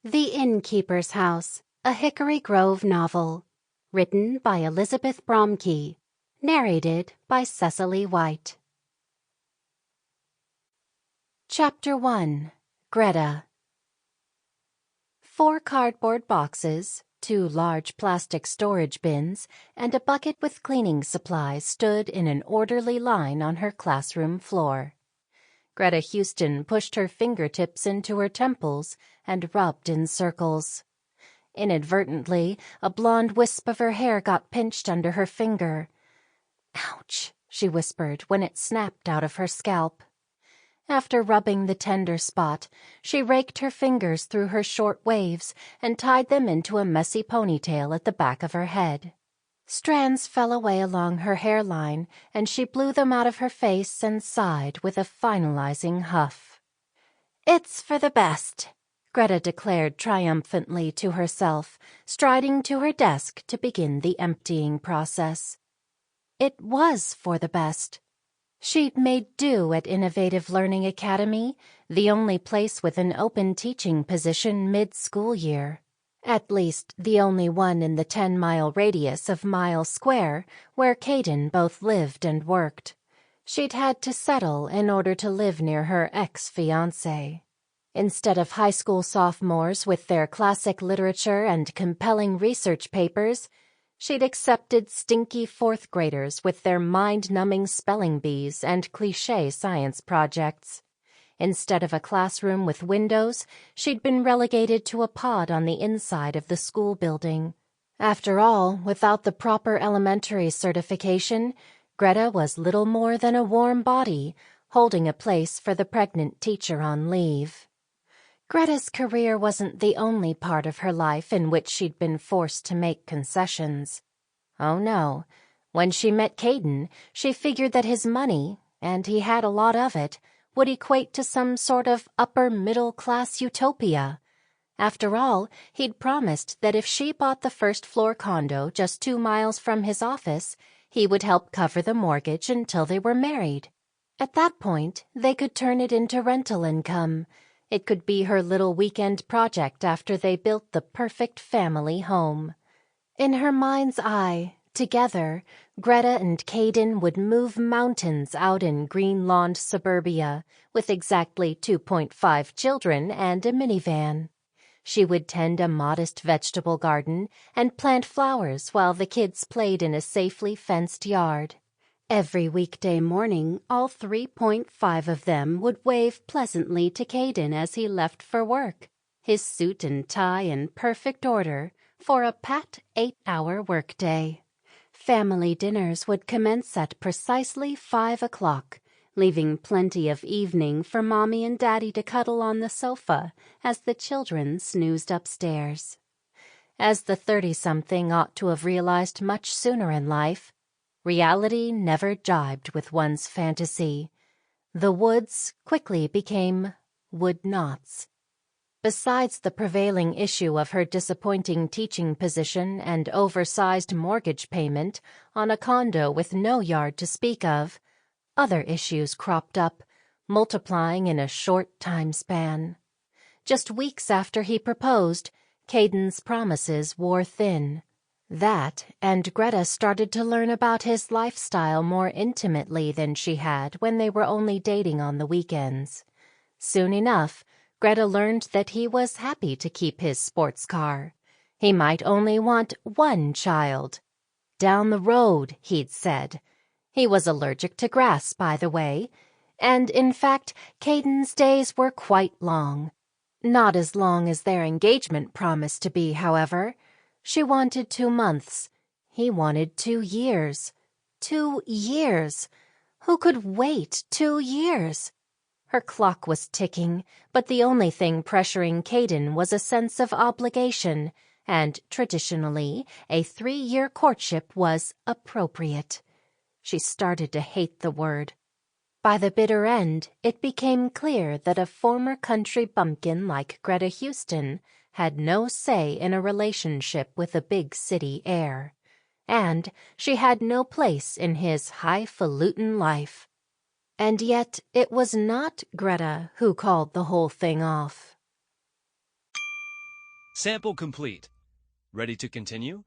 The Innkeeper's House, a Hickory Grove novel. Written by Elizabeth Bromke. Narrated by Cecily White. Chapter 1. Greta. 4 cardboard boxes, 2 large plastic storage bins, and a bucket with cleaning supplies stood in an orderly line on her classroom floor. Greta Houston pushed her fingertips into her temples and rubbed in circles. Inadvertently, a blonde wisp of her hair got pinched under her finger. "Ouch," she whispered when it snapped out of her scalp. After rubbing the tender spot, she raked her fingers through her short waves and tied them into a messy ponytail at the back of her head. Strands fell away along her hairline, and she blew them out of her face and sighed with a finalizing huff. "It's for the best," Greta declared triumphantly to herself, striding to her desk to begin the emptying process. It was for the best. She'd made do at Innovative Learning Academy, the only place with an open teaching position mid-school year. At least, the only one in the 10-mile radius of Mile Square, where Caden both lived and worked. She'd had to settle in order to live near her ex-fiancé. Instead of high school sophomores with their classic literature and compelling research papers, she'd accepted stinky 4th graders with their mind-numbing spelling bees and cliché science projects. Instead of a classroom with windows, she'd been relegated to a pod on the inside of the school building. After all, without the proper elementary certification, Greta was little more than a warm body, holding a place for the pregnant teacher on leave. Greta's career wasn't the only part of her life in which she'd been forced to make concessions. Oh no, when she met Caden, she figured that his money, and he had a lot of it, would equate to some sort of upper-middle-class utopia. After all, he'd promised that if she bought the first-floor condo just 2 miles from his office, he would help cover the mortgage until they were married. At that point, they could turn it into rental income. It could be her little weekend project after they built the perfect family home. In her mind's eye, together, Greta and Caden would move mountains out in green-lawned suburbia, with exactly 2.5 children and a minivan. She would tend a modest vegetable garden and plant flowers while the kids played in a safely fenced yard. Every weekday morning, all 3.5 of them would wave pleasantly to Caden as he left for work, his suit and tie in perfect order, for a pat 8-hour workday. Family dinners would commence at precisely 5 o'clock, leaving plenty of evening for Mommy and Daddy to cuddle on the sofa as the children snoozed upstairs. As the 30-something ought to have realized much sooner in life, reality never jibed with one's fantasy. The woulds quickly became would-nots. Besides the prevailing issue of her disappointing teaching position and oversized mortgage payment on a condo with no yard to speak of, other issues cropped up, multiplying in a short time span. Just weeks after he proposed, Caden's promises wore thin. That, and Greta started to learn about his lifestyle more intimately than she had when they were only dating on the weekends. Soon enough, Greta learned that he was happy to keep his sports car. He might only want 1 child. Down the road, he'd said. He was allergic to grass, by the way, and in fact, Caden's days were quite long. Not as long as their engagement promised to be, however. She wanted 2 months. He wanted 2 years. 2 years! Who could wait 2 years? Her clock was ticking, but the only thing pressuring Caden was a sense of obligation, and traditionally, a 3-year courtship was appropriate. She started to hate the word. By the bitter end, it became clear that a former country bumpkin like Greta Houston had no say in a relationship with a big city heir, and she had no place in his highfalutin life. And yet it was not Greta who called the whole thing off. Sample complete. Ready to continue?